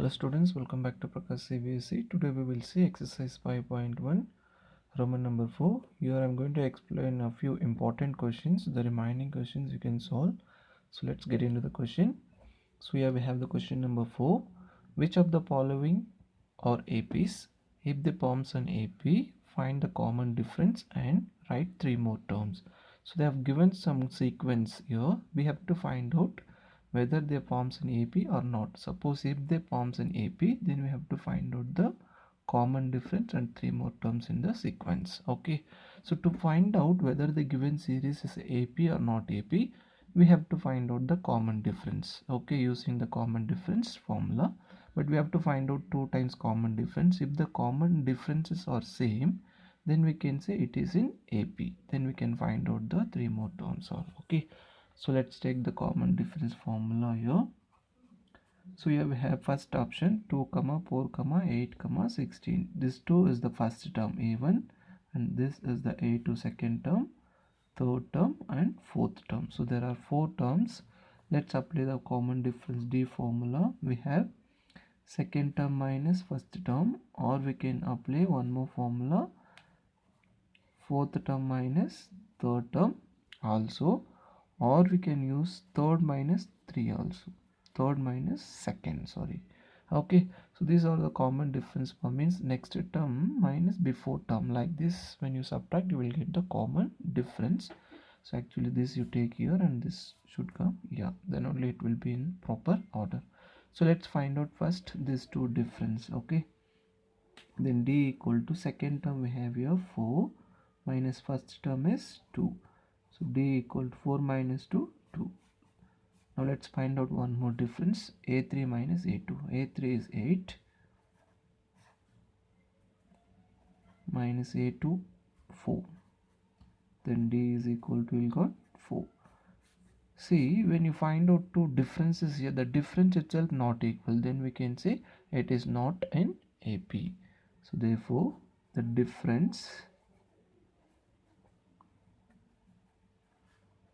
Hello students, welcome back to Prakash CBSE. Today we will see exercise 5.1 Roman number 4. Here I am going to explain a few important questions. The remaining questions you can solve. So let's get into the question. So here we have the question number 4. Which of the following are APs? If they forms an AP, find the common difference and write 3 more terms. So they have given some sequence here. We have to find out whether they forms an AP or not. Suppose if they forms an AP, then we have to find out the common difference and 3 more terms in the sequence. Okay, so to find out whether the given series is AP or not AP, we have to find out the common difference. Okay, using the common difference formula, but we have to find out 2 times common difference. If the common differences are same, then we can say it is in AP. Then we can find out the 3 more terms are okay. So let's take the common difference formula here. So here we have first option 2 comma 4 comma 8 comma 16. This 2 is the first term A1 and this is the A2 second term, third term and fourth term. So there are 4 terms. Let's apply the common difference D formula. We have second term minus first term, or we can apply one more formula, fourth term minus third term also, or we can use third minus 3 also, third minus second, sorry. Okay, so these are the common difference for means next term minus before term. Like this, when you subtract you will get the common difference. So actually this you take here and this should come here, then only it will be in proper order. So let's find out first these two difference. Okay, then D equal to second term we have here 4 minus first term is 2. So D equal to 4 minus 2, 2. Now let's find out one more difference, A3 minus A2. A3 is 8 minus A2 4. Then D is equal to, we'll got 4. See, when you find out two differences here, the difference itself not equal, then we can say it is not an AP. So therefore the difference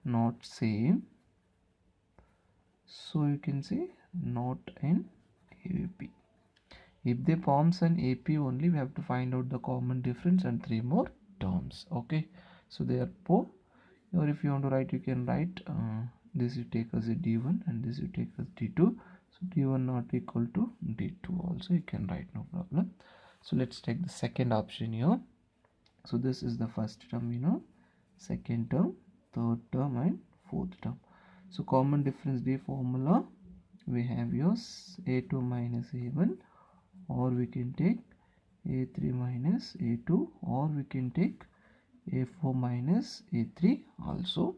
not same, so you can say not an AP. If they forms an AP only, we have to find out the common difference and 3 more terms. Okay, so therefore, or if you want to write, you can write this you take as a D1 and this you take as D2. So D1 not equal to D2 also you can write, no problem. So let's take the second option here. So this is the first term, you know, second term, third term and fourth term. So common difference D formula, we have yours A2 minus A1, or we can take A3 minus A2, or we can take A4 minus A3 also.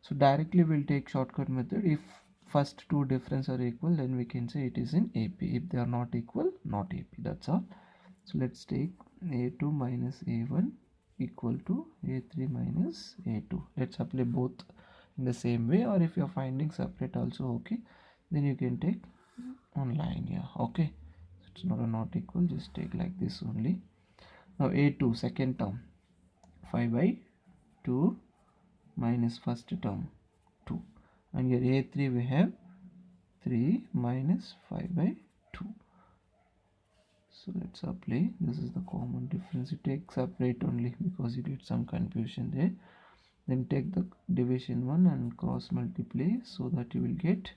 So directly we'll take shortcut method. If first two difference are equal, then we can say it is in AP. If they are not equal, not AP. That's all. So let's take A2 minus A1 equal to A3 minus A2. Let's apply both in the same way, or if you're finding separate also okay, then you can take on line here. Okay, so it's not a not equal, just take like this only. Now A2 second term 5 by 2 minus first term 2, and here A3 we have 3 minus 5 by 2. So let's apply. This is the common difference. You take separate only because you did some confusion there. Then take the division 1 and cross multiply so that you will get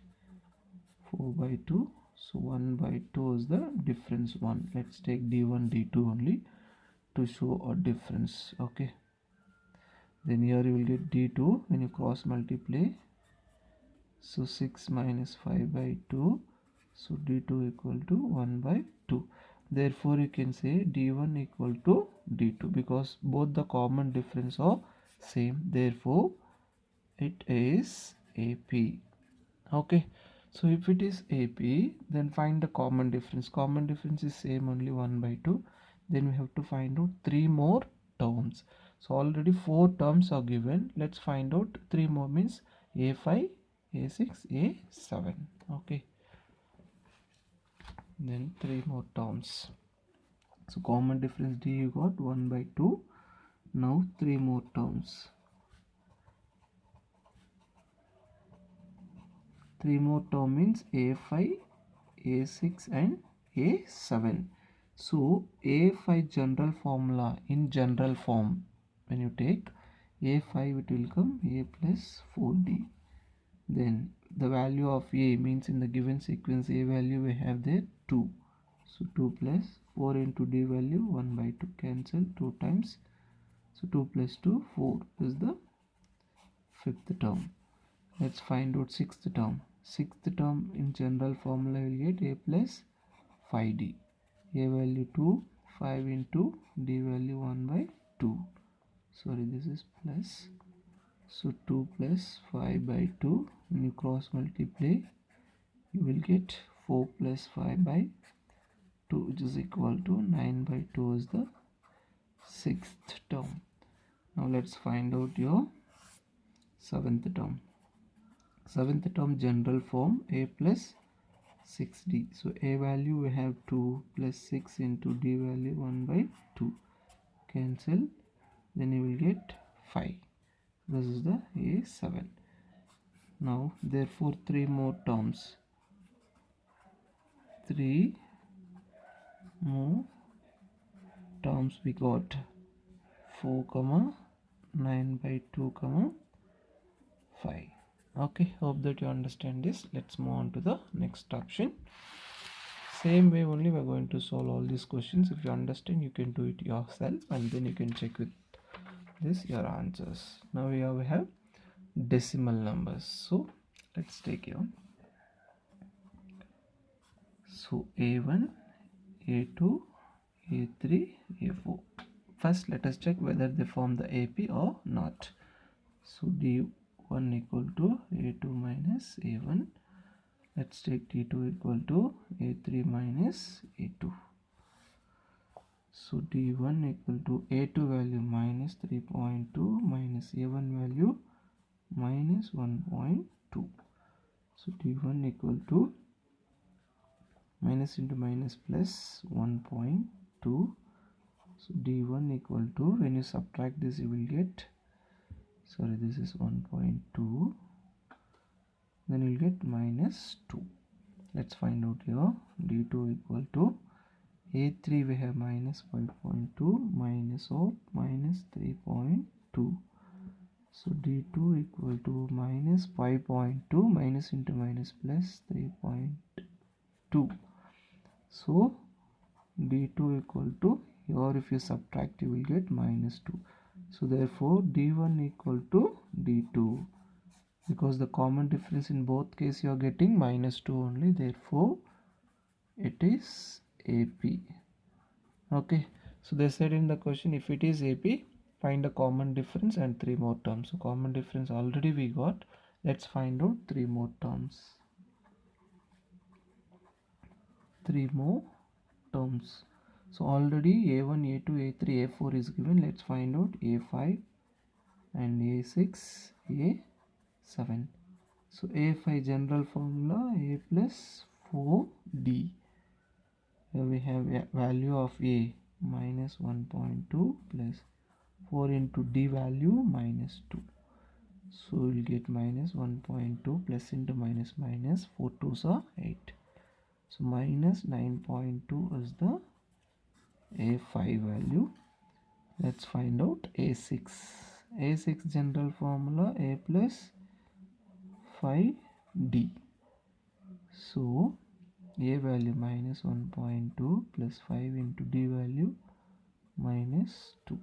4 by 2. So 1 by 2 is the difference 1. Let's take D1 D2 only to show a difference. Okay, then here you will get D2 when you cross multiply. So 6 minus 5 by 2. So D2 equal to 1 by 2. Therefore you can say D1 equal to D2 because both the common difference are same. Therefore it is AP. Okay, so if it is AP, then find the common difference. Common difference is same, only 1 by 2. Then we have to find out 3 more terms. So already 4 terms are given. Let's find out 3 more, means A5, A6, A7. Okay, then 3 more terms. So common difference D you got 1 by 2. Now 3 more terms. 3 more term means A5, A6 and A7. So A5 general formula in general form, when you take A5 it will come A plus 4D. Then the value of A means in the given sequence A value we have there 2. So 2 plus 4 into D value 1 by 2 cancel 2 times. So 2 plus 2 4 is the fifth term. Let's find out sixth term. Sixth term in general formula will get A plus 5D. A value 2, 5 into D value 1 by 2. Sorry, this is plus. So 2 plus 5 by 2. When you cross multiply, you will get 4 plus 5 by 2, which is equal to 9 by 2 is the sixth term. Now let's find out your seventh term. Seventh term general form A plus 6D. So A value we have 2 plus 6 into D value 1 by 2. Cancel. Then you will get 5. This is the A7. Now therefore 3 more terms. 3 more terms we got 4 comma 9 by 2 comma 5. Okay, hope that you understand this. Let's move on to the next option. Same way only we are going to solve all these questions. If you understand, you can do it yourself and then you can check with this your answers. Now we have decimal numbers. So let's take it on. So A1, A2, A3, A4. First let us check whether they form the AP or not. So D1 equal to A2 minus A1. Let's take D2 equal to A3 minus A2. So D1 equal to A2 value minus 3.2 minus A1 value minus 1.2. So D1 equal to minus into minus plus 1.2. So D1 equal to, when you subtract this you will get, sorry, this is 1.2. Then you will get minus 2. Let's find out here. D2 equal to A3 we have minus 5.2 minus of minus 3.2. So D2 equal to minus 5.2 minus into minus plus 3.2. So D2 equal to, here if you subtract you will get minus 2. So therefore D1 equal to D2. Because the common difference in both cases you are getting minus 2 only, therefore it is AP. Okay, so they said in the question, if it is AP, find a common difference and 3 more terms. So common difference already we got. Let's find out 3 more terms. 3 more terms. So already A1, A2, A3, A4 is given. Let's find out A5 and A6, A7. So A5 general formula A plus 4D. Here we have a value of A minus 1.2 plus 4 into D value minus 2. So we'll get minus 1.2 plus into minus minus 4 2s are 8. So minus 9.2 is the A5 value. Let's find out A6. A6 general formula A plus 5D. So A value minus 1.2 plus 5 into D value minus 2.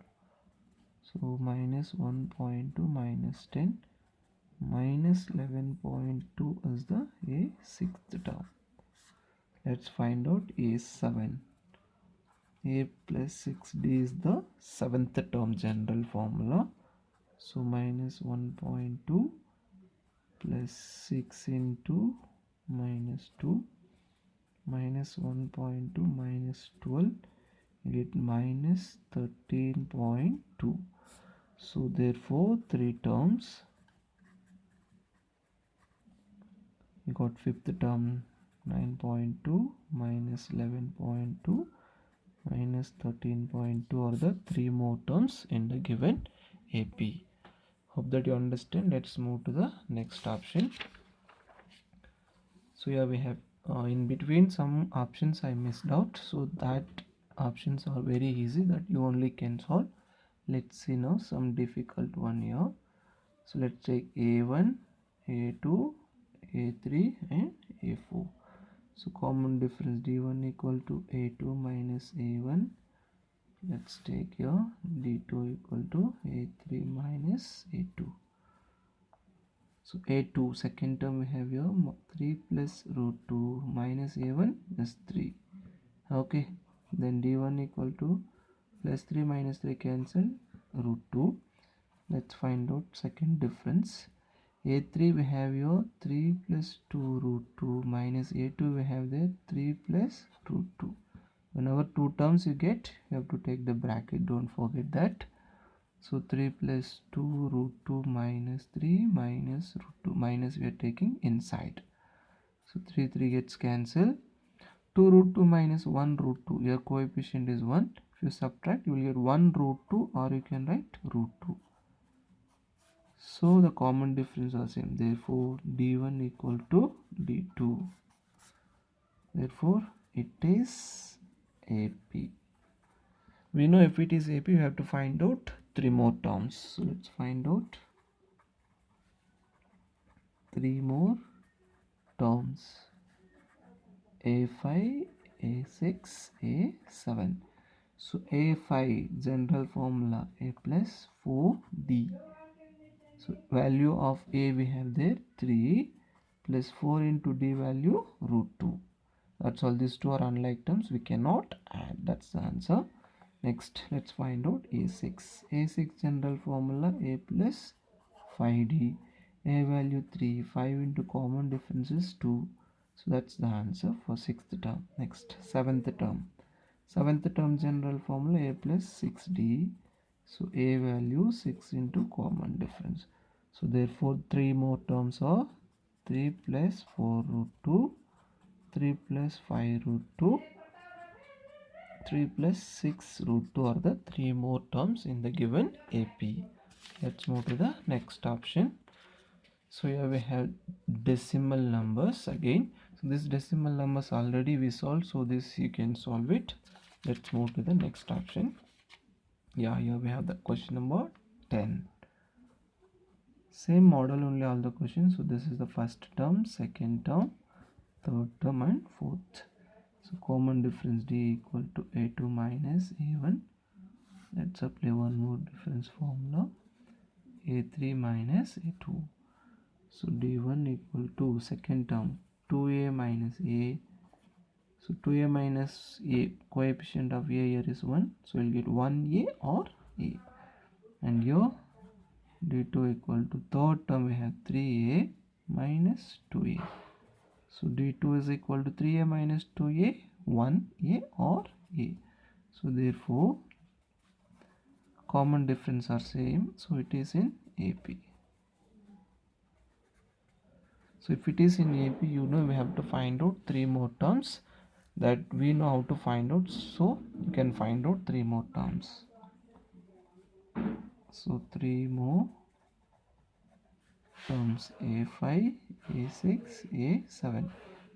So minus 1.2 minus 10 minus 11.2 is the A6th term. Let's find out A7. A plus 6D is the 7th term general formula. So minus 1.2 plus 6 into minus 2 minus 1.2 minus 12, you get minus 13.2. So therefore 3 terms. You got 5th term 9.2 minus 11.2 minus 13.2 are the 3 more terms in the given AP. Hope that you understand. Let's move to the next option. So here we have in between some options I missed out, so that options are very easy that you only can solve. Let's see now some difficult one here. So let's take a1, a2, a3 and a4. So common difference d1 equal to a2 minus a1. Let's take here d2 equal to a3 minus a2. So a2 second term we have here 3 plus root 2 minus a1 is 3. Okay, then d1 equal to plus 3 minus 3 cancel root 2. Let's find out second difference. a3 we have here 3 plus 2 root 2 minus a2 we have there 3 plus root 2. Whenever two terms you get, you have to take the bracket, don't forget that. So 3 plus 2 root 2 minus 3 minus root 2, minus we are taking inside. So 3 gets cancelled. 2 root 2 minus 1 root 2, your coefficient is 1. If you subtract, you will get 1 root 2, or you can write root 2. So the common difference are same. Therefore d1 equal to d2. Therefore it is AP. We know if it is AP, we have to find out 3 more terms. So let's find out 3 more terms. A5, A6, A7. So A5 general formula A plus 4D. So value of A we have there 3 plus 4 into D value root 2. That's all. These two are unlike terms, we cannot add. That's the answer. Next let's find out A6. A6 general formula A plus 5D. A value 3, 5 into common difference is 2. So that's the answer for sixth term. Next seventh term. Seventh term general formula A plus 6D. So A value 6 into common difference. So therefore 3 more terms are 3 plus 4 root 2, 3 plus 5 root 2, 3 plus 6 root 2 are the 3 more terms in the given AP. Let's move to the next option. So here we have decimal numbers again. So this decimal numbers already we solved, so this you can solve it. Let's move to the next option. Yeah, here we have the question number 10. Same model, only all the questions. So this is the first term, second term, third term and fourth. So common difference d equal to a2 minus a1. Let's apply one more difference formula, a3 minus a2. So d1 equal to second term 2a minus a. So 2a minus a, coefficient of a here is 1. So we'll get 1a or a. And here d2 equal to third term we have 3a minus 2a. So d2 is equal to 3a minus 2a, 1a or a. So therefore common difference are same. So it is in AP. So if it is in AP, you know we have to find out 3 more terms that we know how to find out. So you can find out 3 more terms. So 3 more terms, A5, A6, A7.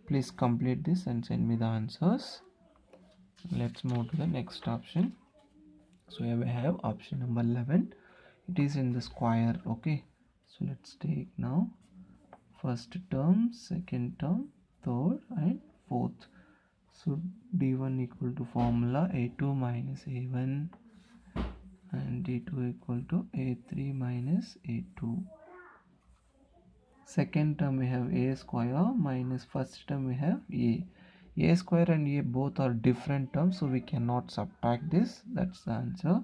Please complete this and send me the answers. Let's move to the next option. So here we have option number 11. It is in the square. Okay, so let's take now first term, second term, third and fourth. So d1 equal to formula a2 minus a1 and d2 equal to a3 minus a2. Second term we have a square minus first term we have a. A square and a both are different terms, so we cannot subtract this. That's the answer.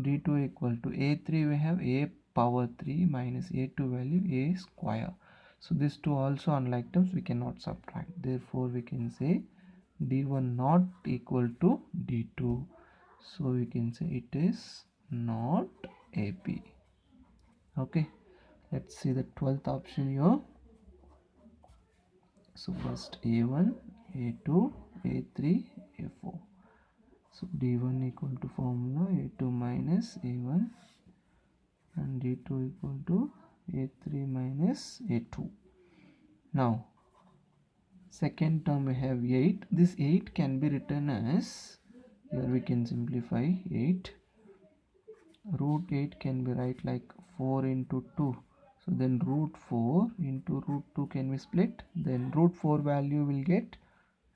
d2 equal to a3 we have a power 3 minus a2 value a square. So these two also unlike terms, we cannot subtract. Therefore we can say d1 not equal to d2. So we can say it is not AP. Okay, let's see the 12th option here. So first a1, a2, a3, a4. So d1 equal to formula a2 minus a1 and d2 equal to a3 minus a2. Now Second term we have 8. This 8 can be written as, here we can simplify 8. Root 8 can be write like 4 into 2. So then root 4 into root 2 can be split. Then root 4 value will get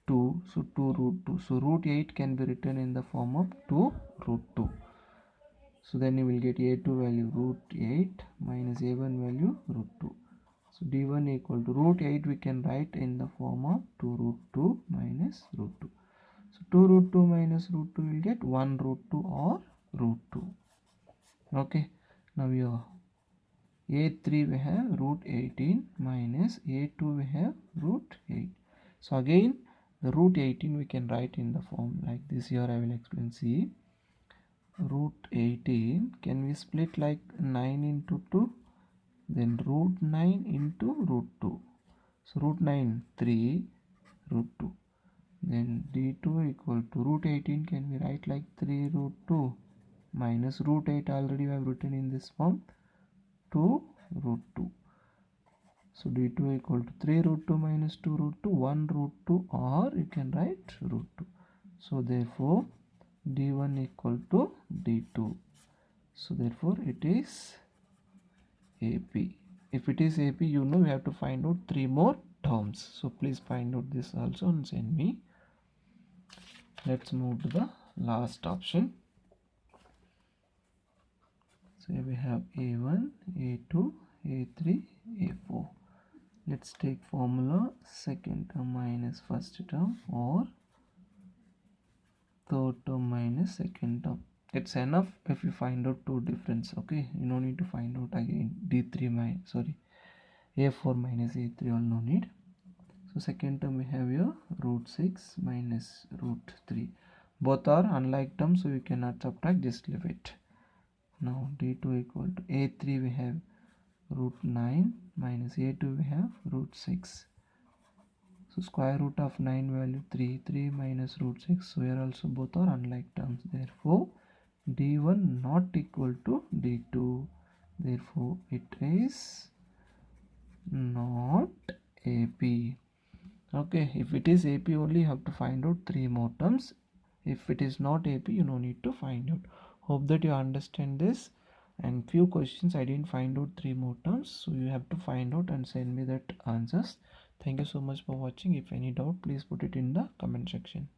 2. So 2 root 2. So root 8 can be written in the form of 2 root 2. So then you will get a2 value root 8 minus a1 value root 2. So d1 equal to root 8 we can write in the form of 2 root 2 minus root 2. So 2 root 2 minus root 2 will get 1 root 2 or root 2. Okay, now here a3 we have root 18 minus a2 we have root 8. So again the root 18 we can write in the form like this. Here I will explain. See, root 18 can we split like 9 into 2, then root 9 into root 2. So root 9 3 root 2. Then d2 equal to root 18 can we write like 3 root 2 minus root 8 already we have written in this form 2 root 2. So d2 equal to 3 root 2 minus 2 root 2, 1 root 2, or you can write root 2. So therefore d1 equal to d2. So therefore it is AP. If it is AP, you know we have to find out 3 more terms. So please find out this also and send me. Let's move to the last option. So here we have A1, A2, A3, A4. Let's take formula second term minus first term or third term minus second term. It's enough if you find out two difference. Okay, you no need to find out again D3 minus A4 minus A3, all no need. So second term we have here root 6 minus root 3. Both are unlike terms, so you cannot subtract, just leave it. Now d2 equal to a3 we have root 9 minus a2 we have root 6. So square root of 9 value 3, 3 minus root 6. So here also both are unlike terms. Therefore d1 not equal to d2. Therefore it is not AP. Okay, if it is AP only you have to find out 3 more terms. If it is not AP, you no need to find out. Hope that you understand this. And few questions I didn't find out 3 more terms, so you have to find out and send me that answers. Thank you so much for watching. If any doubt, please put it in the comment section.